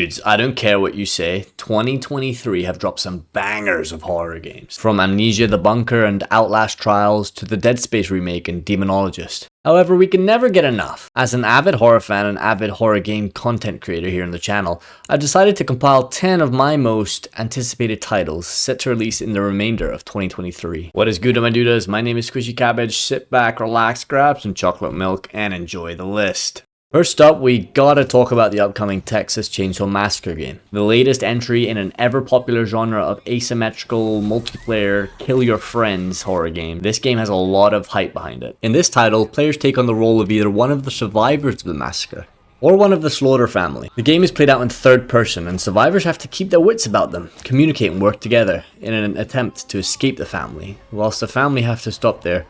Dudes, I don't care what you say, 2023 have dropped some bangers of horror games. From Amnesia the Bunker and Outlast Trials to the Dead Space remake and Demonologist. However, we can never get enough. As an avid horror fan and avid horror game content creator here on the channel, I've decided to compile 10 of my most anticipated titles set to release in the remainder of 2023. What is good, my dudas? My name is Squishy Cabbage. Sit back, relax, grab some chocolate milk, and enjoy the list. First up, we gotta talk about the upcoming Texas Chainsaw Massacre game. The latest entry in an ever-popular genre of asymmetrical, multiplayer, kill your friends horror game. This game has a lot of hype behind it. In this title, players take on the role of either one of the survivors of the massacre, or one of the Slaughter family. The game is played out in third person, and survivors have to keep their wits about them, communicate and work together in an attempt to escape the family, whilst the family have to stop their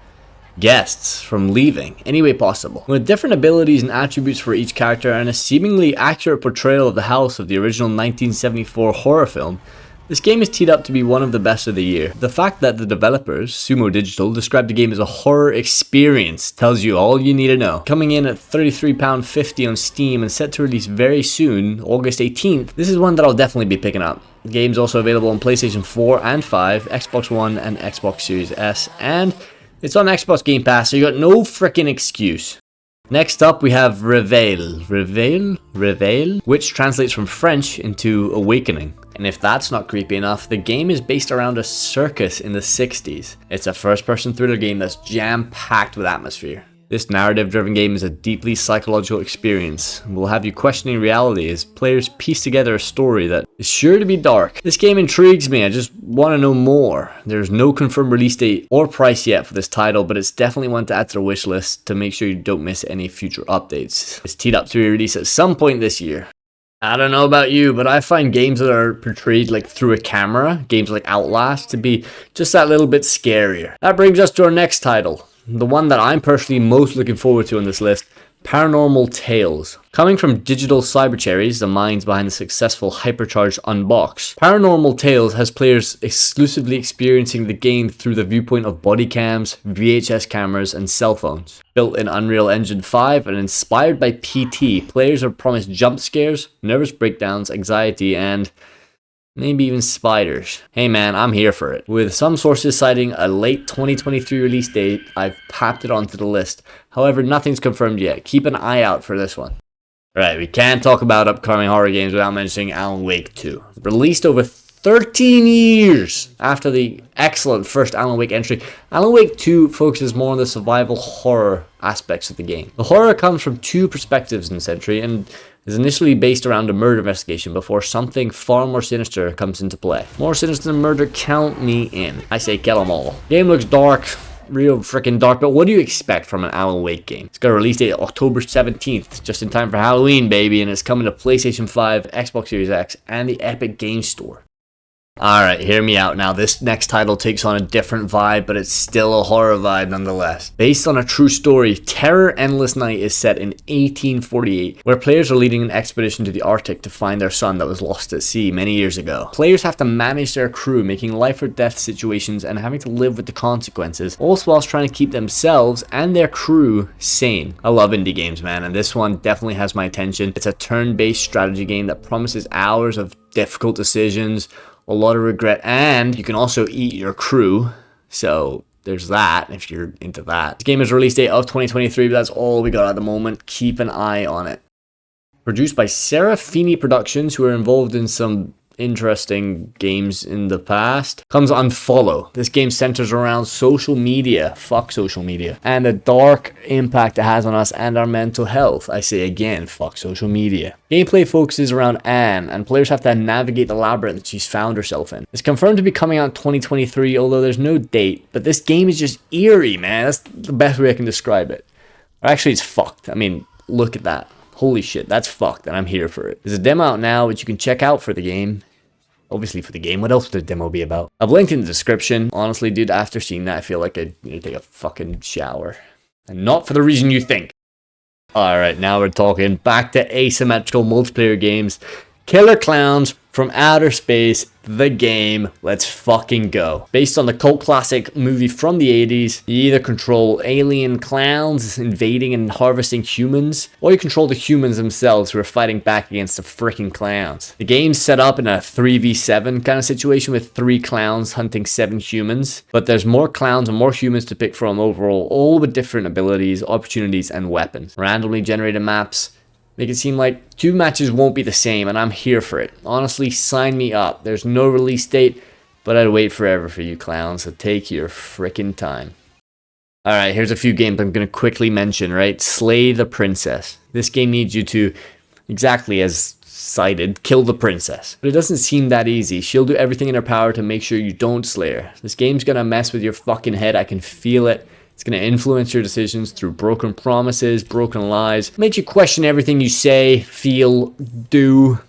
guests from leaving any way possible. With different abilities and attributes for each character and a seemingly accurate portrayal of the house of the original 1974 horror film, this game is teed up to be one of the best of the year. The fact that the developers, Sumo Digital, described the game as a horror experience tells you all you need to know. Coming in at £33.50 on Steam and set to release very soon, August 18th, this is one that I'll definitely be picking up. The game's also available on PlayStation 4 and 5, Xbox One and Xbox Series S, and it's on Xbox Game Pass, so you got no frickin' excuse. Next up, we have REVEIL. REVEIL? Which translates from French into Awakening. And if that's not creepy enough, the game is based around a circus in the 60s. It's a first-person thriller game that's jam-packed with atmosphere. This narrative-driven game is a deeply psychological experience and will have you questioning reality as players piece together a story that is sure to be dark. This game intrigues me, I just want to know more. There's no confirmed release date or price yet for this title, but it's definitely one to add to the wish list to make sure you don't miss any future updates. It's teed up to be released at some point this year. I don't know about you, but I find games that are portrayed like through a camera, games like Outlast, to be just that little bit scarier. That brings us to our next title. The one that I'm personally most looking forward to on this list, Paranormal Tales. Coming from Digital Cyber Cherries, the minds behind the successful Hypercharged Unbox, Paranormal Tales has players exclusively experiencing the game through the viewpoint of body cams, VHS cameras, and cell phones. Built in Unreal Engine 5 and inspired by PT, players are promised jump scares, nervous breakdowns, anxiety, and maybe even spiders. Hey man, I'm here for it. With some sources citing a late 2023 release date, I've papped it onto the list. However, nothing's confirmed yet. Keep an eye out for this one. Alright, we can't talk about upcoming horror games without mentioning Alan Wake 2. Released over 13 years after the excellent first Alan Wake entry, Alan Wake 2 focuses more on the survival horror aspects of the game. The horror comes from two perspectives in this entry and is initially based around a murder investigation before something far more sinister comes into play. More sinister than murder, count me in. I say kill them all. Game looks dark, real freaking dark, but what do you expect from an Alan Wake game? It's got a release date October 17th, just in time for Halloween, baby, and it's coming to PlayStation 5, Xbox Series X, and the Epic Games Store. Alright, hear me out now. This next title takes on a different vibe, but it's still a horror vibe nonetheless. Based on a true story, Terror Endless Night is set in 1848, where players are leading an expedition to the Arctic to find their son that was lost at sea many years ago. Players have to manage their crew, making life or death situations and having to live with the consequences, also whilst trying to keep themselves and their crew sane. I love indie games, man, and this one definitely has my attention. It's a turn-based strategy game that promises hours of difficult decisions, a lot of regret, and you can also eat your crew, so there's that if you're into that. This game is release date of 2023, but that's all we got at the moment. Keep an eye on it. Produced by Serafini Productions, who are involved in some interesting games in the past, comes Unfollow. This game centers around social media, fuck social media, and the dark impact it has on us and our mental health. I say again, fuck social media. Gameplay focuses around Anne, and players have to navigate the labyrinth that she's found herself in. It's confirmed to be coming out in 2023, although there's no date, but this game is just eerie, man. That's the best way I can describe it. Actually, it's fucked. I mean, look at that. Holy shit, that's fucked, and I'm here for it. There's a demo out now, which you can check out for the game. Obviously for the game, what else would the demo be about? I've linked in the description. Honestly, dude, after seeing that, I feel like I need to take a fucking shower. And not for the reason you think. Alright, now we're talking back to asymmetrical multiplayer games. Killer Clowns from Outer Space the game. Let's fucking go. Based on the cult classic movie from the 80s, you either control alien clowns invading and harvesting humans, or you control the humans themselves who are fighting back against the freaking clowns. The game's set up in a 3v7 kind of situation with 3 clowns hunting 7 humans, but there's more clowns and more humans to pick from overall, all with different abilities, opportunities, and weapons. Randomly generated maps make it seem like 2 matches won't be the same, and I'm here for it. Honestly, sign me up. There's no release date, but I'd wait forever for you clowns, so take your frickin' time. Alright, here's a few games I'm going to quickly mention, right? Slay the Princess. This game needs you to, exactly as cited, kill the princess. But it doesn't seem that easy. She'll do everything in her power to make sure you don't slay her. This game's going to mess with your fucking head. I can feel it. It's going to influence your decisions through broken promises, broken lies. Make you question everything you say, feel, do.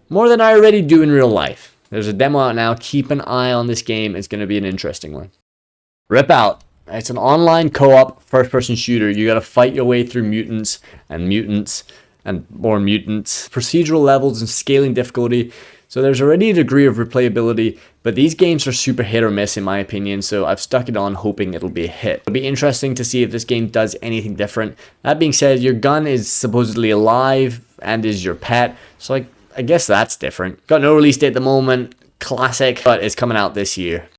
More than I already do in real life. There's a demo out now. Keep an eye on this game. It's going to be an interesting one. RIPOUT. It's an online co-op first-person shooter. You got to fight your way through mutants and more mutants. Procedural levels and scaling difficulty. So there's already a degree of replayability, but these games are super hit or miss in my opinion, so I've stuck it on hoping it'll be a hit. It'll be interesting to see if this game does anything different. That being said, your gun is supposedly alive and is your pet, so I guess that's different. Got no release date at the moment, classic, but it's coming out this year.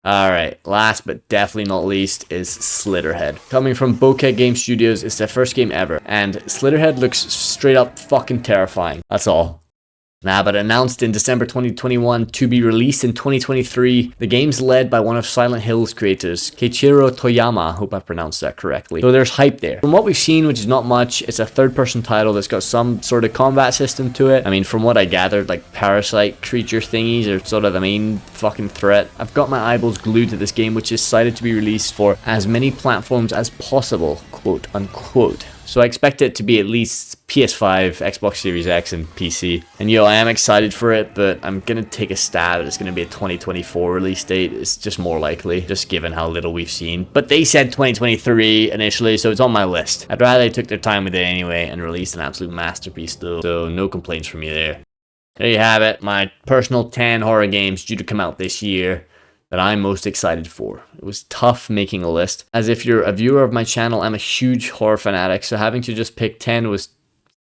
Alright, last but definitely not least is SLITTERHEAD. Coming from Bokeh Game Studios, it's their first game ever, and SLITTERHEAD looks straight up fucking terrifying. That's all. But announced in December 2021 to be released in 2023, the game's led by one of Silent Hill's creators, Keiichiro Toyama. I hope I pronounced that correctly. So there's hype there. From what we've seen, which is not much, it's a third-person title that's got some sort of combat system to it. I mean, from what I gathered, like parasite creature thingies are sort of the main fucking threat. I've got my eyeballs glued to this game, which is cited to be released for as many platforms as possible, quote unquote. So I expect it to be at least PS5, Xbox Series X, and PC. And I am excited for it, but I'm going to take a stab. It's going to be a 2024 release date. It's just more likely, just given how little we've seen. But they said 2023 initially, so it's on my list. I'd rather they took their time with it anyway and released an absolute masterpiece though. So no complaints from me there. There you have it, my personal 10 horror games due to come out this year that I'm most excited for. It was tough making a list. As if you're a viewer of my channel, I'm a huge horror fanatic, so having to just pick 10 was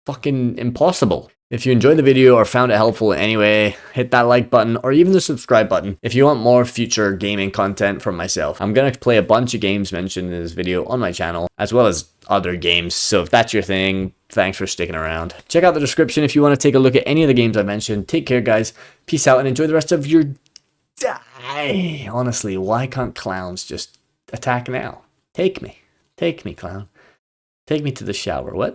fucking impossible. If you enjoyed the video or found it helpful in any way, hit that like button or even the subscribe button if you want more future gaming content from myself. I'm gonna play a bunch of games mentioned in this video on my channel, as well as other games, so if that's your thing, thanks for sticking around. Check out the description if you want to take a look at any of the games I mentioned. Take care, guys. Peace out and enjoy the rest of your day. Honestly, why can't clowns just attack now? Take me, clown. Take me to the shower. What?